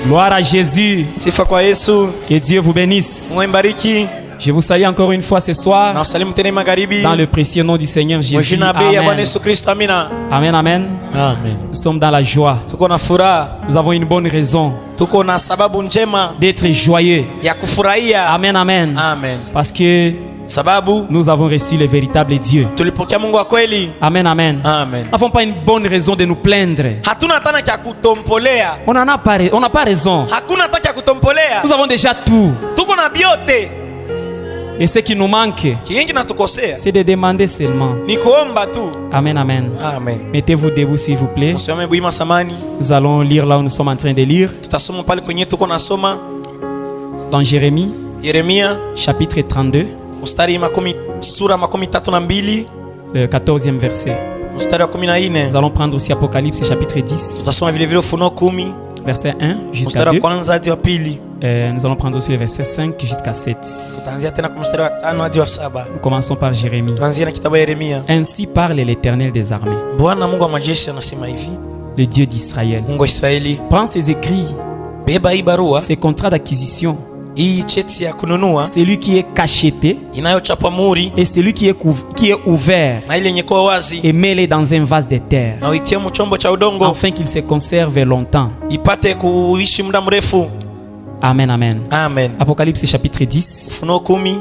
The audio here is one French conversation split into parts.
Gloire à Jésus. Sifa kwa Yesu. Que Dieu vous bénisse. Mungu mbariki. Je vous salue encore une fois ce soir Na usalimu tena magharibi. dans le précieux nom du Seigneur Jésus. Mjina bei ya Bwana Amen. Yesu Kristo. Amina. Amen, amen. Amen. Nous sommes dans la joie. Tuko na furaha. Nous avons une bonne raison Tuko na sababu njema d'être joyeux. ya kufurahia. Amen, amen. Amen. Parce que Sababu nous avons reçu le véritable Dieu. tulipokea Mungu wa kweli. Amen, amen. Amen. Nous n'avons pas une bonne raison de nous plaindre. Hatuna hata na cha kutompolea. On n'a pas raison. Hakuna hata cha kutompolea. Nous avons déjà tout. Tuko na biote. Et ce qui nous manque, Kingi natukosea c'est de demander seulement. ni kuomba tu. Amen, amen. Amen. Mettez-vous debout s'il vous plaît. Msiome buima samani. Nous allons lire là où nous sommes en train de lire. Tutasoma pale kwenye tuko nasoma Dans Jérémie, Yeremia chapitre 32, mstari sura 32 le 14e verset. mstari wa 14. Nous allons prendre aussi Apocalypse chapitre 10, Tutasoma vile vile Ufunuo 10 verset 1 jusqu'à mstari wa 2. kwanza hadi wa pili. Nous allons prendre aussi le verset 5 jusqu'à 7. Tutaanzia tena kwa mstari wa 5 hadi wa 7. Nous commençons par Jérémie. Tuanzie na kitabu ya Yeremia. Ainsi parle l'Éternel des armées, Bwana Mungu wa majeshi anasema hivi, le Dieu d'Israël. Mungu wa Israeli, Prends ces écrits, beba hii barua, ces contrats d'acquisition, hii cheti ya kununua celui qui est cacheté inayochapwa muhuri et celui qui est ouvert, na ile yenye kuwa wazi, et mets-les dans un vase de terre, na uitie mchombo cha udongo, afin qu'il se conserve longtemps. ipate kuishi muda mrefu. Amen, amen. Amen. Apocalypse chapitre 10, Ufunuo 10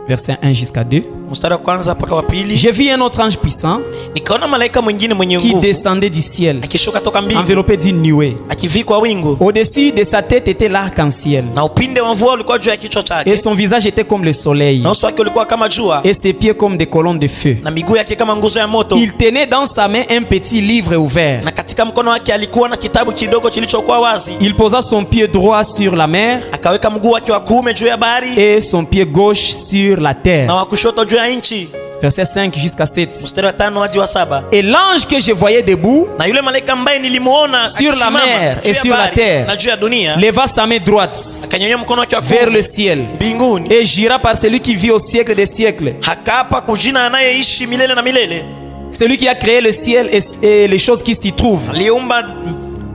verset 1 jusqu'à 2. mstari wa kwanza mpaka wa pili. J'ai vu un autre ange puissant Nikaona malaika mwingine mwenye qui nguvu descendait du ciel, akishuka toka mbingu, enveloppé d'une nuée. akivikwa wingu, Au-dessus de sa tête était l'arc-en-ciel, na upinde wa mvua ulikuwa juu ya kichwa et chake, son visage était comme le soleil, na uso wake ulikuwa kama jua, et ses pieds comme des colonnes de feu. na miguu yake kama nguzo ya moto. Il tenait dans sa main un petit livre ouvert. Na katika mkono wake alikuwa na kitabu kidogo kilichokuwa wazi. Il posa son pied droit sur la mer Akaweka mguu wake wa kuume juu ya bahari et son pied gauche sur la na terre. wa kushoto juu ya nchi. Verset 5 jusqu'à 7. Mstari wa 5 hadi wa 7. Et l'ange que je voyais debout Na yule malaika ambaye nilimuona sur la akisimama mer juu et ya sur la bahari terre na juu ya dunia, leva sa main droite akanyanyua mkono wake wa vers kuume le ciel mbinguni, et jura par celui qui vit au siècle des siècles, akaapa kujina anayeishi milele na milele, celui qui a créé le ciel et les choses qui s'y trouvent, aliumba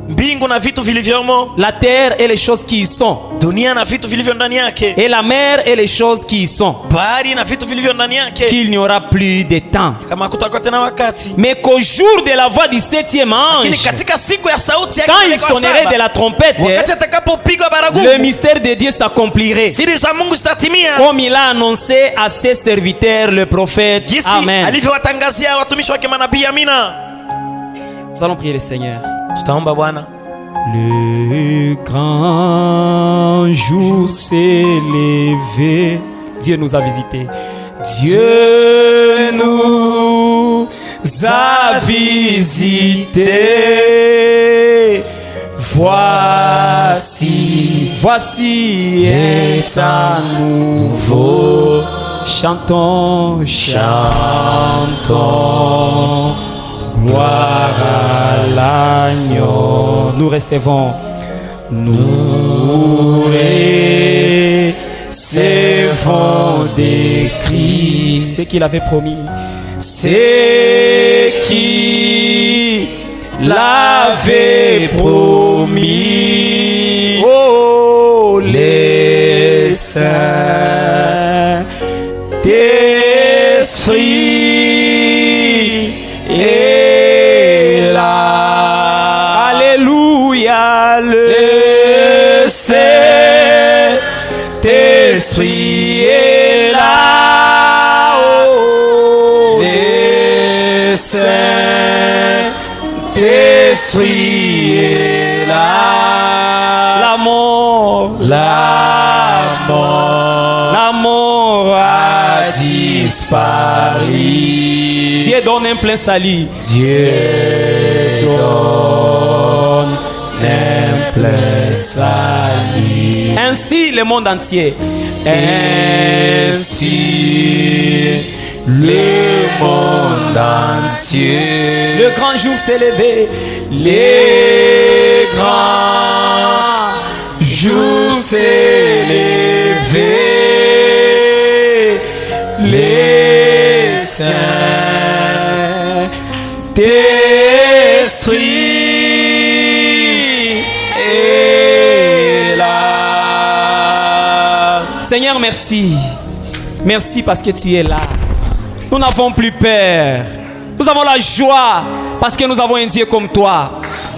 mbingu na vitu vilivyomo, la terre et les choses qui y sont, dunia na vitu vilivyo ndani yake, et la mer et les choses qui y sont, bahari na vitu vilivyo ndani yake, qu'il n'y aura plus de temps, kama kutakuwa tena wakati. mais qu'au jour de la voix du septième Lakini ange, katika siku ya sauti yake quand il malaika wa sonnerait saba, de la trompette, wakati atakapopigwa le baragumu, mystère de Dieu s'accomplirait, siri za Mungu zitatimia, comme il a annoncé à ses serviteurs le prophète. jinsi Amen. alivyowatangazia watumishi wake manabii. Amina. Nous allons prier le Seigneur. Tutaomba Bwana. Le grand jour s'est levé. Dieu nous a visités. Dieu nous a visités. Voici est un nouveau. Chantons, chantons. Gloire à l'agneau. Nous recevons des cris. Ce qu'il avait promis. C'est qui l'avait promis. Oh, les saints d'esprit est là. Alléluia, le Saint-Esprit est là. Oh, le Saint-Esprit est là. La mort a disparu. Dieu donne un plein salut. Dieu donne un plein salut. Ainsi le monde entier. Ainsi le monde entier. Le grand jour s'est levé. Les grands jours s'est levé. Les saints d'esprit est Seigneur, merci. Merci parce que tu es là. Nous n'avons plus peur. Nous avons la joie parce que nous avons un Dieu comme toi.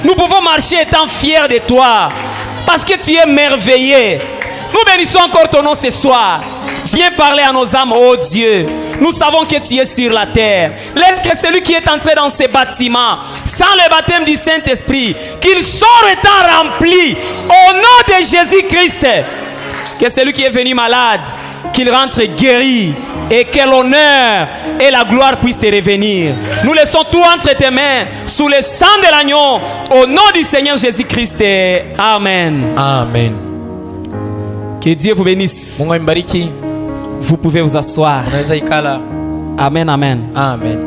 Nous pouvons marcher étant fiers de toi parce que tu es merveilleux. Nous bénissons encore ton nom ce soir. Viens parler à nos âmes, oh Dieu. Nous savons que tu es sur la terre. Laisse que celui qui est entré dans ces bâtiments, sans le baptême du Saint-Esprit, qu'il sorte étant rempli au nom de Jésus-Christ. Que celui qui est venu malade, qu'il rentre guéri et que l'honneur et la gloire puissent te revenir. Nous laissons tout entre tes mains sous le sang de l'agneau au nom du Seigneur Jésus-Christ. Amen. Amen. Que Dieu vous bénisse. Mungu ambariki. Vous pouvez vous asseoir. Unaweza ikala. Amen, amen. Amen.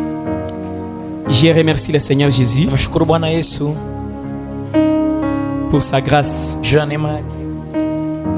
Je remercie le Seigneur Jésus Mshukuru Bwana Yesu pour sa grâce. juu ya neema yake.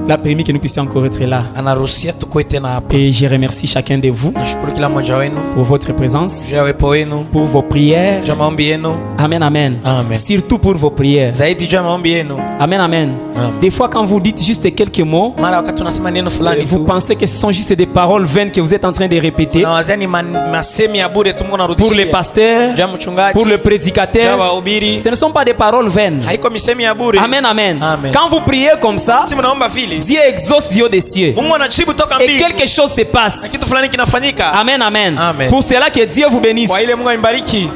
Il a permis que nous puissions encore être là. Anaruhusia tukue tena hapa. Et je remercie chacun de vous Nashukuru kila mmoja wenu pour votre présence, juu ya uwepo wenu, pour vos prières. juu ya maombi yenu. Amen, amen. Amen. Surtout pour vos prières. Zaidi juu ya maombi yenu. Amen, amen. Amen. Des fois, quand vous dites juste quelques mots, Mara wakati unasema neno fulani vous tu, pensez que ce sont juste des paroles vaines que vous êtes en train de répéter na wazani masemi ya bure tu Mungu pour les anarudishia. pasteurs, Juu ya mchungaji, pour le juu ya prédicateur. wahubiri. Ce ne sont pas des paroles vaines. Haiko misemi ya bure. Amen, amen. Amen. Quand vous priez comme ça, Si mnaomba vile, Dieu exauce Dieu des cieux. Mungu anajibu toka Et mbingu. quelque chose se Na passe. kitu fulani kinafanyika. Amen, amen. Amen. Pour cela que Dieu vous bénisse. Kwa ile Mungu ambariki.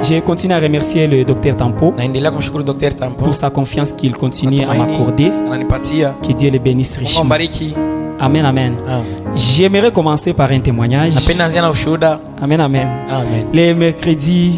Je continue à remercier le docteur Tampo Naendelea kumshukuru Dr. Tampo. pour sa confiance qu'il continue à Matumaini m'accorder. ananipatia. Que Dieu le bénisse Mungu richement. ambariki. Amen, amen. Amen. J'aimerais commencer par un témoignage. Napenda anzia na ushuhuda. Amen, amen. Amen. Les mercredis,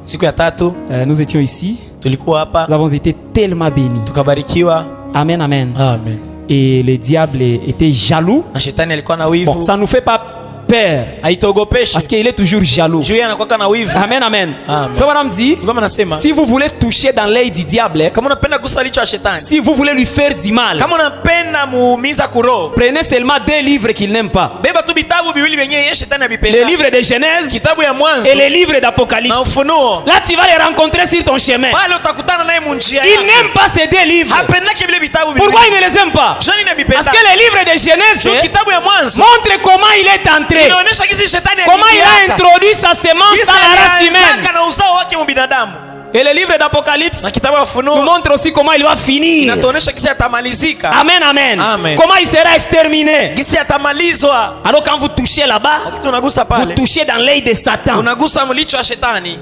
Siku ya tatu nous étions ici. tulikuwa hapa Nous avons été tellement bénis. tukabarikiwa. Amen, amen. Amen. Et le diable était jaloux. Na shetani alikuwa na Bon, wivu. ça ne nous fait pas peur. Haitogopeshi. Parce qu'il est toujours jaloux. Juu yeye anakuwa na wivu. Amen, amen. Amen. Frère Madame dit, Kama nasema, si vous voulez toucher dans l'œil du diable, kama unapenda gusa licho ya shetani, si vous voulez lui faire du mal, kama unapenda muumiza kuroho, prenez seulement 2 livres qu'il n'aime pas. beba tu vitabu viwili vyenyewe yeye shetani Le avipenda. livre de Genèse Kitabu ya Mwanzo et le livre na d'Apocalypse. Ufunuo. Là, tu vas les rencontrer sur ton chemin. Pale utakutana naye munjia Il yako. n'aime pas ces 2 livres. Hapendaki vile vitabu viwili. Pourquoi il ne les aime pas? Jani Parce navipenda. que le livre de Juu Genèse kitabu ya Mwanzo montre comment il est entré, inaonyesha kisi shetani comment il a aliingiaka. introduit sa semence Kisa dans la race alianzaka humaine. na uzao wake mbinadamu. Et le livre d'Apocalypse Na kitabu ya nous Ufunuo montre aussi comment il va finir. inatuonyesha kisi atamalizika. Amen, amen. Amen. Comment il sera exterminé. Kisi atamalizwa. Alors quand vous touchez là-bas, Wakati unagusa vous pale, touchez dans l'œil de Satan. unagusa mlicho wa shetani.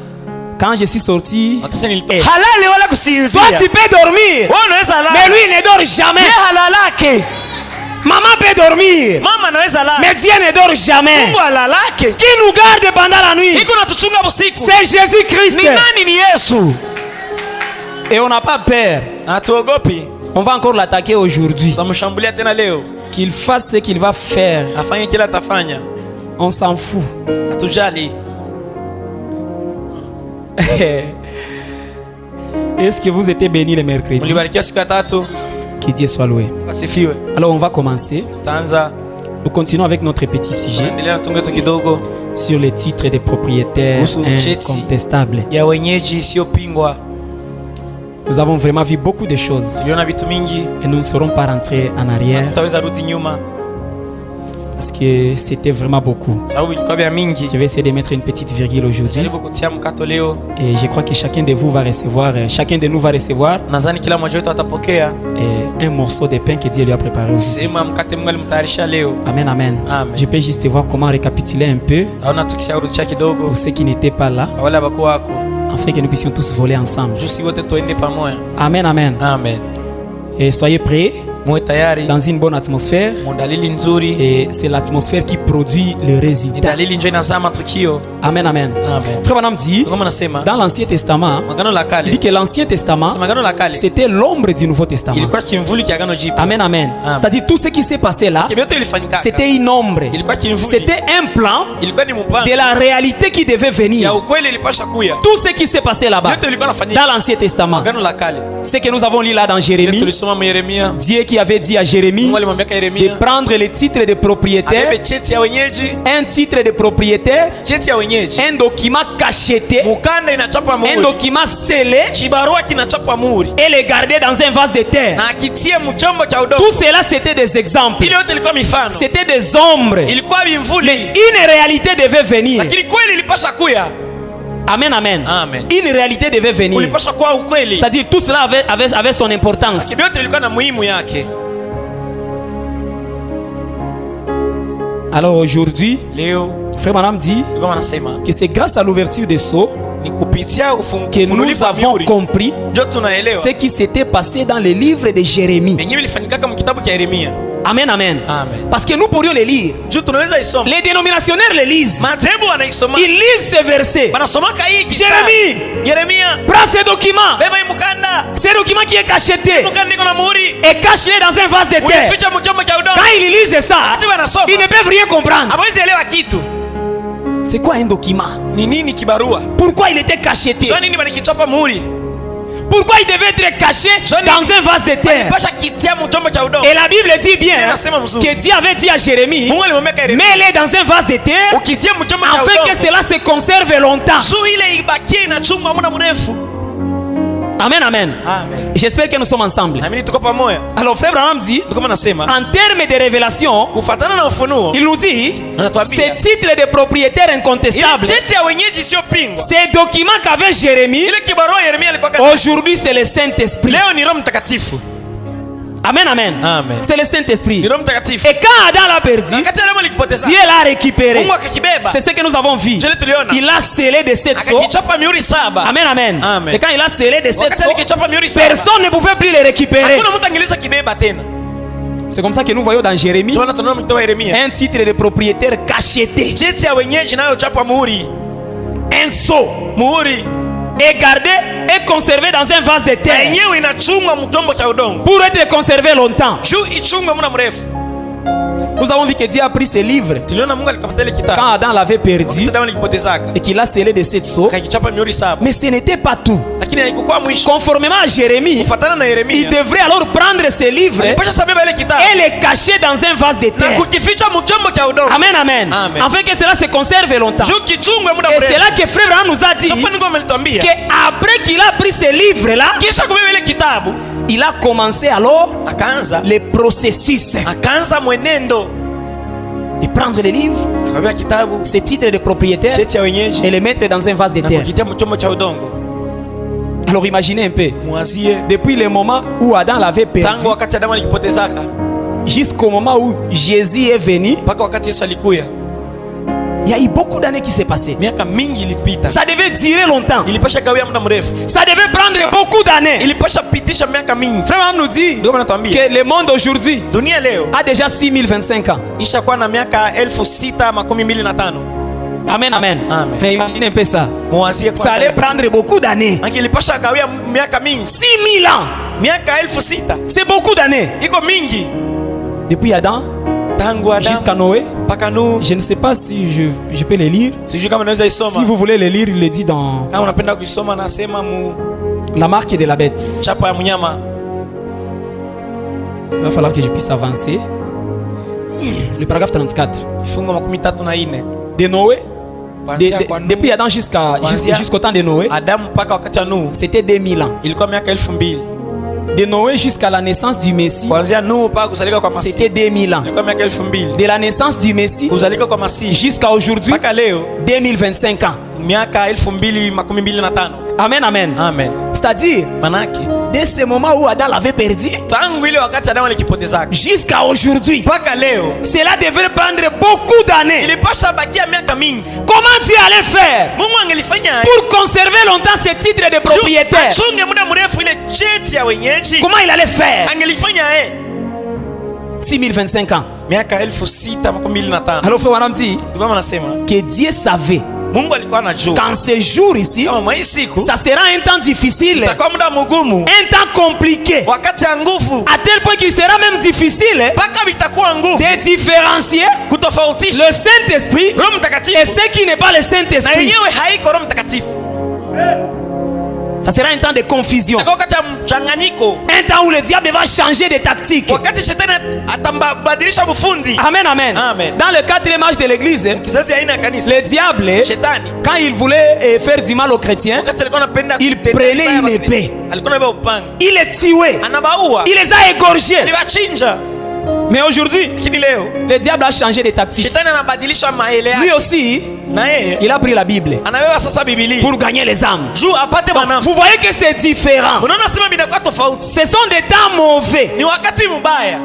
Quand je suis sorti, Wakati nilitoka. Eh. Halali wala kusinzia. toi tu peux dormir, Wewe unaweza lala. mais lui il ne dort jamais. Yeye halalake. Maman peut dormir, Mama anaweza lala. mais Dieu ne dort jamais. Mungu halalake. Qui nous garde pendant la nuit? Iko natuchunga usiku. C'est Jésus-Christ. Ni nani? Ni Yesu. Et on n'a pas peur. Hatuogopi. On va encore l'attaquer aujourd'hui. Tutamshambulia tena leo. Qu'il fasse ce qu'il va faire. Afanye kila atafanya. On s'en fout. Hatujali. Est-ce que vous étiez bénis le mercredi? Mlibarikiwa siku ya tatu. Que Dieu soit loué. Asifiwe. Alors on va commencer. Tutaanza Nous continuons avec notre petit sujet endelea na tungo yetu kidogo sur les titres des propriétaires Kuhusu cheti. incontestables. ya wenyeji isiyopingwa. Nous avons vraiment vu beaucoup de choses Tuliona vitu mingi, et nous ne serons pas rentrés en arrière tutaweza rudi nyuma parce que c'était vraiment beaucoup. sababu vilikuwa vya mingi. Je vais essayer de mettre une petite virgule aujourd'hui Jaribu kutia mkato leo. et je crois que chacun de vous va recevoir, chacun de nous va recevoir Nadhani kila mmoja wetu atapokea un morceau de pain que Dieu lui a préparé aujourd'hui. sehemu ya mkate Mungu alimtayarisha leo. Amen, amen. Amen. Je peux juste voir comment récapituler un peu Taona tukisharudisha kidogo pour ceux qui n'étaient pas là, kwa wale ambao wako afin que nous puissions tous voler ensemble. jusi wote tuende pamoja. Amen, amen. Amen. Et soyez prêts Muwe tayari. dans une bonne atmosphère. Mu dalili nzuri. Et c'est l'atmosphère qui produit le Ni résultat. dalili njoo inazaa matukio. Amen, amen. Amen. Frère Madame dit, Kama nasema dans l'Ancien Testament, magano la il dit kale. que l'Ancien Testament, Sema magano la kale c'était l'ombre du Nouveau Testament. ilikuwa kimvuli kia agano jipya. Amen, amen. Amen. C'est-à-dire tout ce qui s'est passé là, Kibyote ilifanyika. c'était une ombre. Ilikuwa kimvuli. C'était un plan Ilikuwa ni mpango de la réalité qui devait venir. ya ukweli ilipasha kuya. Tout ce qui s'est passé là-bas, Yote ilikuwa nafanyika. dans l'Ancien Testament, Agano la kale. ce que nous avons lu là dans Ile Jérémie, tulisoma mu Yeremia. Dieu qui qui avait dit à Jérémie Mungu alimwambia de Yeremia prendre le titre de propriétaire, abebe cheti ya wenyeji, un titre de propriétaire, cheti ya wenyeji, un document cacheté, mukanda inachapa un muhuri, document scellé kibarua kinachapa muhuri et le garder dans un vase de terre. na akitie mchombo cha udongo. Tout cela c'était des exemples, Ile yote ilikuwa mifano, c'était des ombres. ilikuwa vimvuli, Une réalité devait venir. lakini kweli ilipasha kuya. Amen, amen. Amen. Une réalité devait venir. Ulipasha kuwa ukweli, C'est-à-dire tout cela avait son importance. lakini yote ilikuwa na muhimu yake. Alors aujourd'hui, Leo frère Madame dit ndio wanasema que c'est grâce à l'ouverture des sceaux ni kupitia que nous ufunulivu wa avons mihuri compris ndio tunaelewa ce qui s'était passé dans le livre de Jérémie. yenyewe ilifanyika kama kitabu cha Yeremia. Amen, amen. Amen. Parce que nous pourrions les lire. Juu tunaweza isoma, Les dénominationnaires les lisent. madhehebu wanaisoma, Ils lisent ce verset. wanasomaka hii Jérémie, Yeremia, prends ce document. beba hii mkanda, Ce document qui est cacheté mkanda iko na muhuri, et cache-le dans un vase de terre. ulificha mchombo cha udongo. Quand ils lisent ça, Wakati wanasoma ils ne peuvent rien comprendre. hawezi elewa kitu. C'est quoi un document? Ni nini kibarua? Pourquoi il était cacheté? Sio nini balikichapa muhuri? Pourquoi il devait être caché Johnny, dans un vase de terre? Pasha kitia mchombo cha udongo. Et la Bible dit bien Inasema mzuri. que Dieu avait dit à Jérémie, Mungu alimwambia Yeremia, mets-les dans un vase de terre ukitia mchombo cha afin que udongo, cela se conserve longtemps. juu ile ibakie inachungwa muda mrefu. Amen, amen. Amen. J'espère que nous sommes ensemble. Na mimi tuko pamoja. Alors frère Branham dit, Ndio kama nasema, en termes de révélation, kufuatana na ufunuo, il nous dit, Anatuambia. ce titre de propriétaire ile incontestable, cheti ya wenyeji sio pingwa. ces documents qu'avait Jérémie, Ile kibarua Yeremia alikuwa katika. aujourd'hui c'est le Saint-Esprit. Leo ni Roho Mtakatifu. Amen, amen. Amen. C'est le Saint-Esprit. Ni Roho Mtakatifu. Et quand Adam l'a perdu, Wakati Adamu alikipoteza, Dieu l'a récupéré. Mungu akakibeba. C'est ce que nous avons vu. Jele tuliona. Il a scellé de 7 sceaux. Akakichapa mihuri 7. Amen, amen. Amen. Et quand il a scellé de 7 Wakati sceaux, alikichapa mihuri 7. personne ne pouvait plus les récupérer. Hakuna mtu angeweza kibeba tena. C'est comme ça que nous voyons dans Jérémie Tunaona tunaona mtoto wa Yeremia. un titre de propriétaire cacheté. Cheti ya wenyeji nayo chapa muhuri. Un sceau Muhuri. est gardé et conservé dans un vase de Na terre yenyewe inachungwa mtombo cha udongo. pour être conservé longtemps. Juu ichungwe muda mrefu. Nous avons vu que Dieu a pris ce livre Tuliona Mungu alikamata ile kitabu. quand Adam l'avait perdu Wakati Adamu alikipotezaka. et qu'il a scellé de 7 sceaux. Akakichapa mihuri 7. Mais ce n'était pas tout. Lakini haikuwa mwisho. Conformément à Jérémie, Kufuatana na il Yeremia. devrait alors prendre ce livre Alipasha sabeba ile kitabu. et le cacher dans un vase de Na terre. kukificha mchombo cha udongo. Amen, amen. Amen. Afin que cela se conserve longtemps. Juu kichungwe muda Et c'est mrefu. là que frère Branham nous a dit Hapo niko amelituambia. qu'après qu'il a pris ce livre-là, Kisha kubeba ile kitabu, il a commencé alors akaanza le processus mwenendo. de prendre le livre, Akabeba kitabu, ce titre de propriétaire, cheti ya wenyeji et le mettre dans un vase de na terre. kukitia mchombo cha udongo. Alors imaginez un peu, Mwazie depuis le moment où Adam l'avait perdu tangu wakati Adamu alikipotezaka jusqu'au moment où Jésus est venu, mpaka wakati Yesu alikuya, il y a eu beaucoup d'années qui s'est passé. miaka mingi ilipita. Ça devait durer longtemps. Ilipasha gawia muda mrefu. Ça devait prendre beaucoup d'années. Ilipasha pitisha miaka mingi. Frère Branham nous dit Ndio maana tuambia que le monde aujourd'hui dunia leo a déjà 6025 ans. ishakuwa na miaka 6,025. Amen, amen. Amen. Mais imaginez un peu ça. Mwazie Ça allait prendre beaucoup d'années. Angi ilipasha gawia miaka mingi. 6000 ans. Miaka 6,000 C'est beaucoup d'années. iko mingi. Depuis Adam Tangu Adamu jusqu'à Noé. mpaka Nuhu. Je ne sais pas si je peux les lire. Sijui kama naweza Si isoma. vous voulez les lire, il le dit dans Kama unapenda kuisoma nasema mu la marque de la bête. chapa ya mnyama. Il va falloir que je puisse avancer. Le paragraphe 34. Kifungo 34. De Noé. Kuanzia kwa Nuhu, Depuis Adam jusqu'au temps de Noé, Adamu mpaka wakati wa Nuhu c'était 2000 ans. ilikuwa miaka 2000. De Noé jusqu'à la naissance du Messie, Kuanzia Nuhu mpaka kuzalika kwa Masihi c'était 2000 ans. ilikuwa miaka 2000. De la naissance du Messie Kuzalika kwa Masihi jusqu'à aujourd'hui, mpaka leo 2025 ans. miaka 2025. Amen, amen. Amen. C'est-à-dire, Manake dès ce moment où Adam l'avait perdu, tangu ile wakati Adamu alikipotezaka jusqu'à aujourd'hui, mpaka leo cela devrait prendre beaucoup d'années. ilipasha bakia miaka mingi. Comment Dieu allait faire Mungu angelifanya pour conserver longtemps ce titre de propriétaire? achunge muda mrefu ile cheti ya wenyeji. Comment il allait faire? Angelifanya 6025 ans. miaka 6,025. Alors frère Branham dit Ndio anasema que Dieu savait Mungu alikuwa anajua qu'en ce jour ici, kama mwa hii siku ça sera un temps difficile, itakuwa muda mgumu, un temps compliqué, wakati ya nguvu, à tel point qu'il sera même difficile mpaka vitakuwa nguvu de différencier kutofautisha le Saint-Esprit Roho et Mtakatifu ce qui n'est pas le na Saint-Esprit. yenyewe haiko Roho Mtakatifu. Ça sera un temps de confusion. Itakuwa wakati ya mchanganyiko. Un temps où le diable va changer de tactique. Wakati shetani atabadilisha mfundi. Amen, amen. Amen. Dans le 4e âge de l'église, Kizazi aina ya kanisa. le diable, Shetani. quand il voulait faire du mal aux chrétiens, Wakati alikuwa anapenda il kutenda prenait vibaya une Wakristo, épée. alikuwa anabeba upanga. il les tuait, Anabaua. il les a égorgés. Aliwachinja. Mais aujourd'hui, Lakini leo le diable a changé de tactique. shetani anabadilisha maele Lui yake. aussi, Na yeye il a pris la Bible anabeba sasa Biblia pour gagner les âmes. juu apate Donc, manafsi. vous voyez que c'est différent. Unaona sema binakuwa tofauti. Ce sont des temps mauvais. Ni wakati mbaya.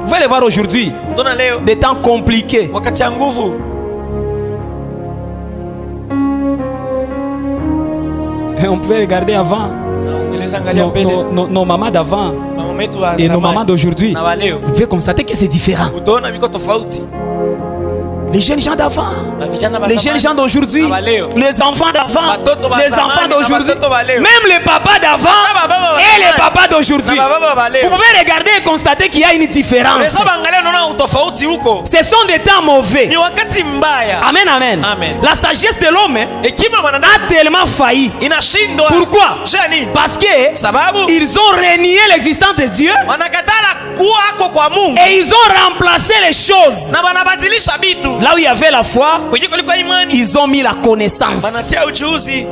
Vous pouvez le voir aujourd'hui. Tuna leo Des temps compliqués. wakati ya nguvu. On pouvait regarder avant. Na ungeleza angalia mbele. Nos mamans d'avant Mama yetu wa et nos mamans zamani d'aujourd'hui. na wa leo. Vous pouvez constater que c'est différent. Utaona biko tofauti. Les jeunes gens d'avant, Na vijana wa les jeunes zamani gens d'aujourd'hui, na wa leo. les enfants d'avant, Watoto wa les zamani enfants na d'aujourd'hui, watoto wa leo. même les papas d'avant Hata baba wa et les zamani papas d'aujourd'hui. na baba wa Vous leo. pouvez regarder et constater qu'il y a une différence. Unaweza angalia unaona utofauti huko. Ce sont des temps mauvais. Ni wakati mbaya. Amen, amen. Amen. La sagesse de l'homme Hekima mwanadamu a tellement failli. inashindwa. Pourquoi? Jua nini? Parce que Sababu ils ont renié l'existence de Dieu wanakatala kuwako kwa Mungu et ils ont remplacé les choses. na wanabadilisha vitu. Là où il y avait la foi, Kwenye kulikuwa imani ils ont mis la connaissance wanatia ujuzi.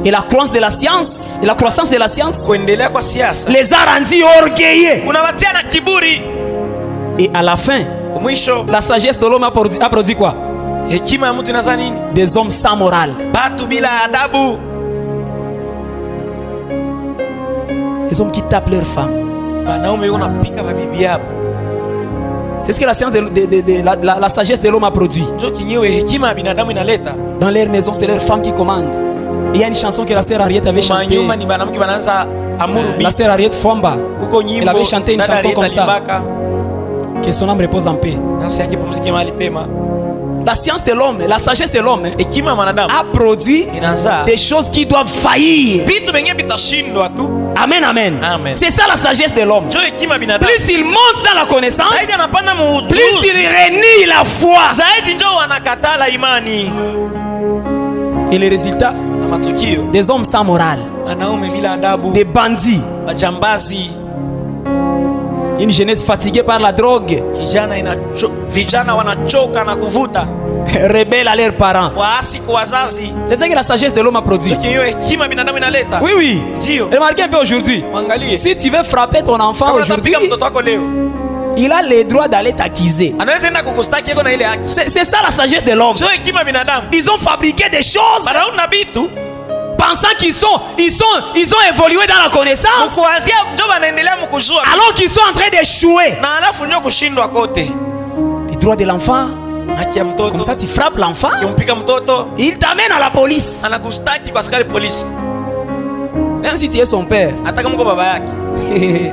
et la croissance de la science. Et la croissance de la science Kuendelea kwa siasa les a rendus orgueilleux. unawatia na kiburi. Et à la fin, Kwa mwisho la sagesse de l'homme a produit quoi? hekima ya mtu inazaa nini? Des hommes sans morale. Batu bila adabu. Des hommes qui tapent leurs femmes. Wanaume wanapika mabibi yao. C'est ce que la science la sagesse de l'homme a produit. Ndio kinyewe hekima ya binadamu inaleta. Dans leur maison, c'est leurs femmes qui commandent. Et il y a une chanson que la sœur Ariette avait chantée. Manyuma ni banamke banaanza amuru bi. La sœur Ariette Fomba, Kuko elle nyimbo. avait chanté une dada chanson comme Arieta ça. alimbaka. Que son âme repose en paix. Nafsi yake pumzike mahali pema. La science de l'homme, la sagesse de l'homme Hekima ya mwanadamu a produit inazaa des choses qui doivent faillir. vitu vingine vitashindwa tu. Amen, amen. Amen. C'est ça la sagesse de l'homme. Ndio hekima ya binadamu. Plus il monte dans la connaissance, Zaidi anapanda plus il muujuzi. renie la foi. Zaidi ndio wanakatala imani. Et les résultats, Na matukio des hommes sans morale, wanaume bila adabu, des bandits, majambazi, une jeunesse fatiguée par la drogue, vijana wanachoka na kuvuta, rebelles à leurs parents. waasi kwa wazazi. C'est ça que la sagesse de l'homme a produit. Ndio hiyo hekima binadamu inaleta. Oui, oui. Ndio. Remarquez un peu aujourd'hui. Mwangalie. Si tu veux frapper ton enfant Kama aujourd'hui, unataka mtoto wako leo, il a le droit d'aller t'accuser. anaweza enda kukustaki yako na ile haki. C'est ça la sagesse de l'homme. Ndio hekima binadamu. Ils ont fabriqué des choses Banaona vitu pensant qu'ils ont évolué dans la connaissance, kuanzia ndio wanaendelea mkujua alors qu'ils sont en train d'échouer. na alafu ndio kushindwa kote. Les droits de l'enfant, Haki ya mtoto. comme ça tu frappes l'enfant, Ukimpika mtoto il t'amène à la police. anakustaki kwa askari polisi. Même si tu es son père. Hata kama uko baba yake.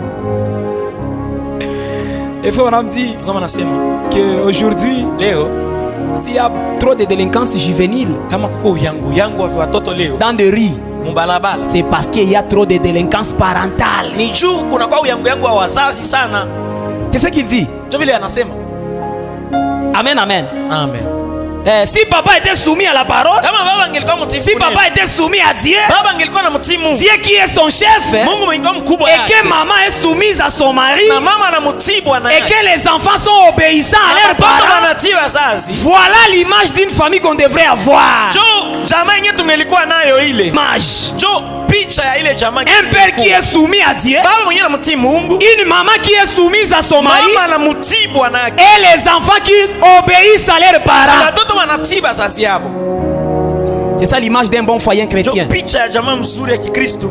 Il faut on dit Kama nasema qu'aujourd'hui, leo s'il y a trop de délinquance juvénile kama kuko yangu wa watoto leo dans des rues, mubalabala, c'est parce qu'il y a trop de délinquance parentale. ni juu kuna kwa yangu wa wazazi sana. C'est ce qu'il dit. Ndio vile anasema. Amen, amen. Amen. Si papa était soumis à la parole, Kama baba angelikuwa mtiifu, si papa était soumis à Dieu, baba angelikuwa na mtiimu, Dieu qui est son chef, Mungu mwingine mkubwa et yake, que maman est soumise à son mari, na mama anamtibwa na et yake, que les enfants sont obéissants à leurs watoto parents, wanatii wazazi. voilà l'image d'une famille qu'on devrait avoir. Jo jamaa yenyewe tungelikuwa nayo ile. Image. Jo picha ya ile jamaa. Un père qui est soumis à Dieu, baba mwenyewe anamtii Mungu, une maman qui est soumise à son mari, mama anamtibwa na yake, et les enfants qui obéissent à leurs parents. watoto wanatii wazazi yao. C'est ça l'image d'un bon foyer Jo chrétien. picha ya jamaa mzuri ya Kikristo.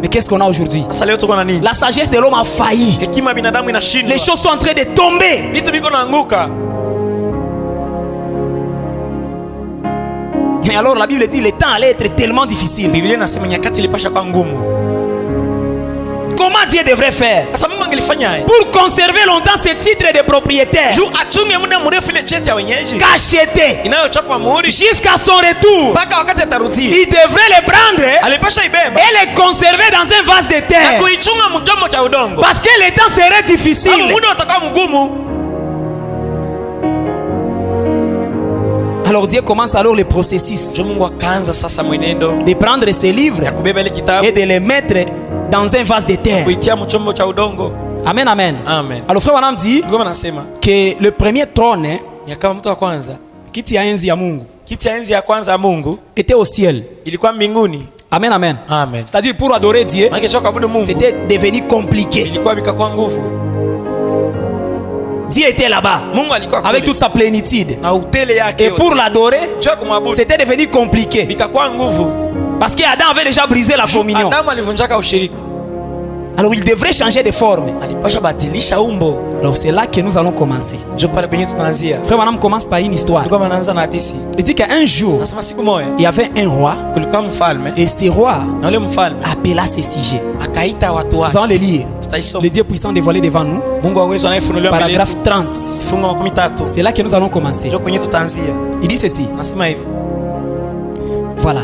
Mais qu'est-ce qu'on a aujourd'hui? Sasa leo tuko na nini? La sagesse de l'homme a failli. Hekima ya binadamu inashindwa. Les choses sont en train de tomber. Vitu viko naanguka. Et alors la Bible dit le temps allait être tellement difficile. Biblia inasema nyakati ilipasha kwa ngumu. Comment Dieu devrait faire Sasa Mungu angelifanyaje? pour conserver longtemps ce titre de propriétaire Juu achunge muda mrefu ile cheti ya wenyeji cacheté inayochapwa muhuri jusqu'à son retour? mpaka wakati atarudi. Il devrait le prendre Alipasha ibeba et le conserver dans un vase de na terre. kuichunga mchombo cha udongo. Parce que le temps serait Sababu difficile. muda utakuwa mgumu. Alors Dieu commence alors le processus Ndio Mungu akaanza sasa mwenendo de prendre ces livres ya kubeba ile kitabu et de les mettre dans un vase de terre. kuitia mchombo cha udongo. Amen, amen. Amen. Alors frère Wanam dit Ndio anasema que le premier trône, ya kama mtu wa kwanza, kiti ya enzi ya Mungu, kiti ya enzi ya kwanza ya Mungu était au ciel. ilikuwa mbinguni. Amen, amen. Amen. C'est-à-dire pour adorer Dieu, Maana cha kuabudu Mungu c'était devenu compliqué. ilikuwa bikakuwa nguvu. Dieu était là-bas Mungu alikuwa avec toute sa plénitude. na utele yake Et pour l'adorer, cha kumwabudu c'était devenu compliqué. bikakuwa nguvu. Parce qu'Adam avait déjà brisé la communion. Adamu alivunjaka ushirika. Alors il devrait changer de forme. Alipasha badilisha umbo. Alors c'est là que nous allons commencer. Ndio pale kwenye tunaanzia. Frère Wanam commence par une histoire. Tulikuwa tunaanza na hadithi. Il dit qu'un jour, Nasema siku moja il y avait un roi. kulikuwa mfalme Et ce roi na yule mfalme appela ses sujets. akaita watu Nous wake. allons le lire. Tutaisoma. Le Dieu puissant dévoilé devant nous. Mungu wa uwezo anayefunuliwa mbele yetu. Paragraphe 30. Fungu la 13. C'est là que nous allons commencer. Ndio kwenye tutaanzia. Il dit ceci. Nasema hivi. Voilà.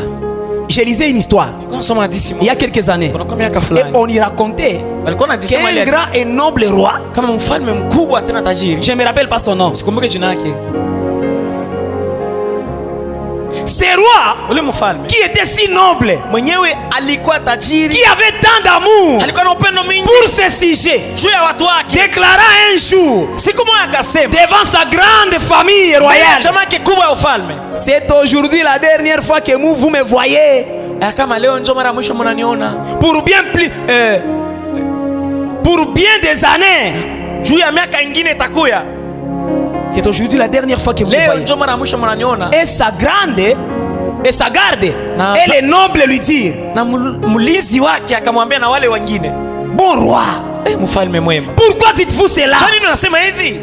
Je lisais une histoire Nilikuwa nasoma hadithi il y a moja. quelques années. Kuna miaka Et fulani. on y racontait Walikuwa wanasema ile qu'un grand hadithi. et noble roi, Kama mfalme mkubwa tena tajiri. je ne me rappelle pas son nom. Sikumbuke jina yake. Ce roi Ule mfalme qui était si noble, mwenyewe alikuwa tajiri. qui avait tant d'amour Alikuwa na upendo mingi pour ses sujets, juu ya watu wake. déclara un jour Siku moja akasema devant sa grande famille royale: chama yake kubwa ya ufalme. c'est aujourd'hui la dernière fois que vous me voyez. Kama leo ndio mara mwisho mnaniona. Pour bien des années. Juu ya miaka ingine itakuya. C'est aujourd'hui la dernière fois que vous me Leo voyez. ndio mara mwisho mnaniona. Et sa garde Na- et les nobles lui dirent: Na mlinzi wake akamwambia na wale wengine, bon roi, mfalme mwema, pourquoi dites-vous cela? kwa nini unasema hivi?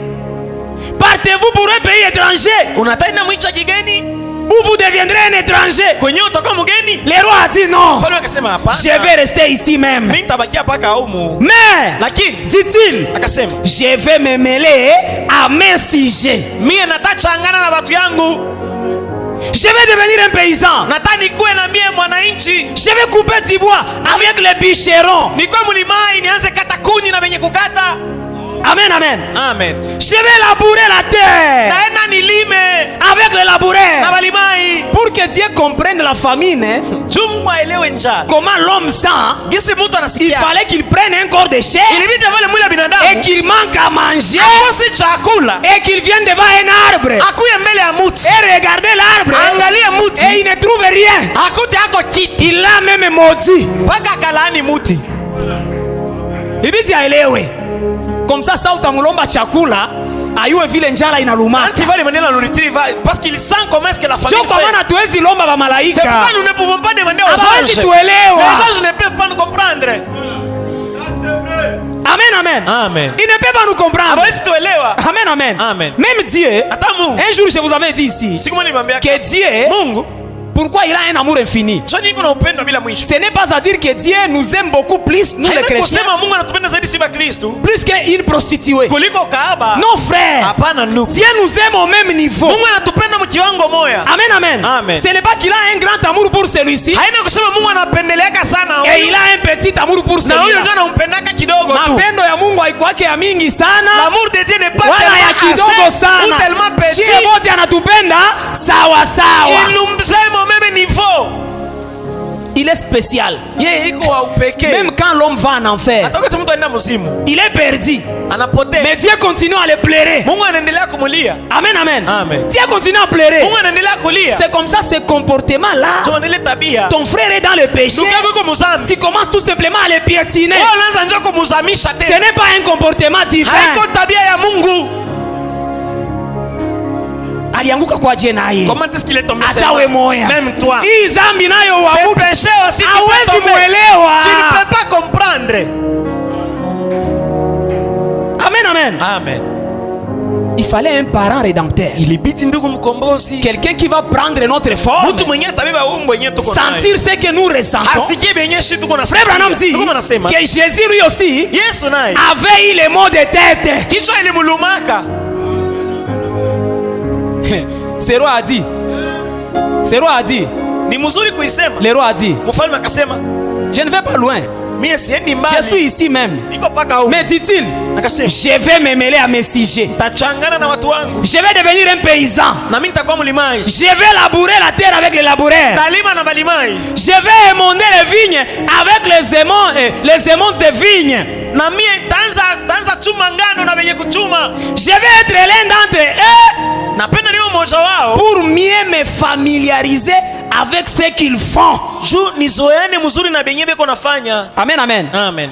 Partez-vous pour un pays étranger Unataka mwicha kigeni ou vous deviendrez un étranger? kwenye utakuwa mgeni? Le roi a dit non, Mfalme akasema hapana, je vais rester ici même. mimi nitabakia paka humu. Mais, Lakini dit-il, akasema je vais me mêler à mes sujets. mimi natachangana na watu yangu, Je vais devenir un paysan. nataka nikuwe na mie mwananchi, Je vais couper du bois avec les bûcherons. nikuwe mlimai, nianze kata kuni na wenye kukata. Amen, amen. Amen. Je vais labourer la terre Naenda nilime avec les na laboureurs. walimai, Pour que Dieu comprenne la famine, juu Mungu aelewe njaa. comment l'homme sent, Gisi mtu il anasikia fallait qu'il prenne un corps de chair ilibidi vile mwili wa et binadamu qu'il manque à manger akosi chakula, et qu'il vienne devant un arbre akuye mbele ya muti, et regarder l'arbre angalie muti, et il ne trouve rien. akute ako kiti Il l'a même maudit. mpaka akalaani muti. Ibidi aelewe. Comme ça utamulomba chakula ayue vile njala inaluma. Anti va demander la nourriture parce qu'il sent comment est-ce que la famille Sio kwa fait. maana tuwezi lomba ba C'est malaika. pourquoi nous ne pouvons pas demander aux Hawezi anges. tuelewa. Les anges ne peuvent pas nous comprendre. Amen, amen. Amen. Il ne peut pas nous comprendre. Hawezi tuelewa. Amen, amen. Amen. Même Dieu, Hata Mungu. un jour je vous avais dit ici Siku moja nilimwambia que Dieu, Mungu, pourquoi il a un amour infini? sio niko na upendo bila mwisho. Ce n'est pas à dire que Dieu nous aime beaucoup plus, nous les Haina chrétiens, kusema Mungu anatupenda zaidi sisi Wakristo plus qu'une prostituée. kuliko kahaba. Non, frère. Hapana ndugu. Dieu nous aime au même niveau. Mungu anatupenda mkiwango moja. Amen, amen. Amen. Ce n'est pas qu'il a un grand amour pour celui-ci Haina kusema Mungu anapendeleaka sana et huyu il a un petit amour pour na huyo celui-là. ndio anampendaka kidogo tu. Mapendo ya Mungu haikuwake ya mingi sana L'amour de Dieu n'est pas wala ya tellement kidogo assez ou sana. tellement petit. Shie wote anatupenda sawa sawa. Il nous aime au même niveau. Il est spécial. Yeye iko wa upekee. Même quand l'homme va en enfer, Hata wakati mtu anaenda mzimu, il est perdu. anapotea. Mais Dieu continue à le pleurer. Mungu anaendelea kumulia. Amen, amen. Amen. Dieu continue à pleurer. Mungu anaendelea kulia. C'est comme ça, ce comportement-là. Ndio ile tabia. Ton frère est dans le péché. Ndugu yako yuko mzambi. Tu commences tout simplement à le piétiner. Wewe unaanza njoo kumzamisha Ce tena. n'est pas un comportement divin. Haiko tabia ya Mungu. Alianguka kwa je naye. Comment est-ce qu'il est tombé Hata we moya. Même toi. Hii zambi nayo C'est uamuke. péché aussi. tu Hawezi peux tomber. muelewa. Tu ne peux pas comprendre. Amen, amen. Amen. Il fallait un parent rédempteur. Ilibidi ndugu mkombozi. Quelqu'un qui va prendre notre forme. Mtu mwenyewe atabeba umbo yenyewe tuko nayo. Sentir ce que nous ressentons. Asikie benye shi tuko na. Frère Branham dit Tuko nasema. que Jésus lui aussi Yesu naye avait eu les maux de tête. kichwa ilimulumaka. Ce roi a dit. Ce roi a dit. Ni mzuri kuisema. Le roi a dit. Mfalme akasema, Je ne vais pas loin. Mie siendi Je mbali. suis ici même. Niko paka huko. Mais dit-il, Akasema, je vais me mêler à mes sujets. tachangana na watu wangu. Je vais devenir un paysan. Na mimi nitakuwa mlimaji. Je vais labourer la terre avec les laboureurs. Talima na balimaji. Je vais émonder les vignes avec les émondes de vignes. Na mie tanza chuma ngano na benye kuchuma. Je vais être l'un d'entre eux. Napenda niwe mmoja wao. Pour mieux me familiariser avec ce qu'ils font. Juu nizoeane mzuri na benye beko nafanya. Amen, amen. Amen.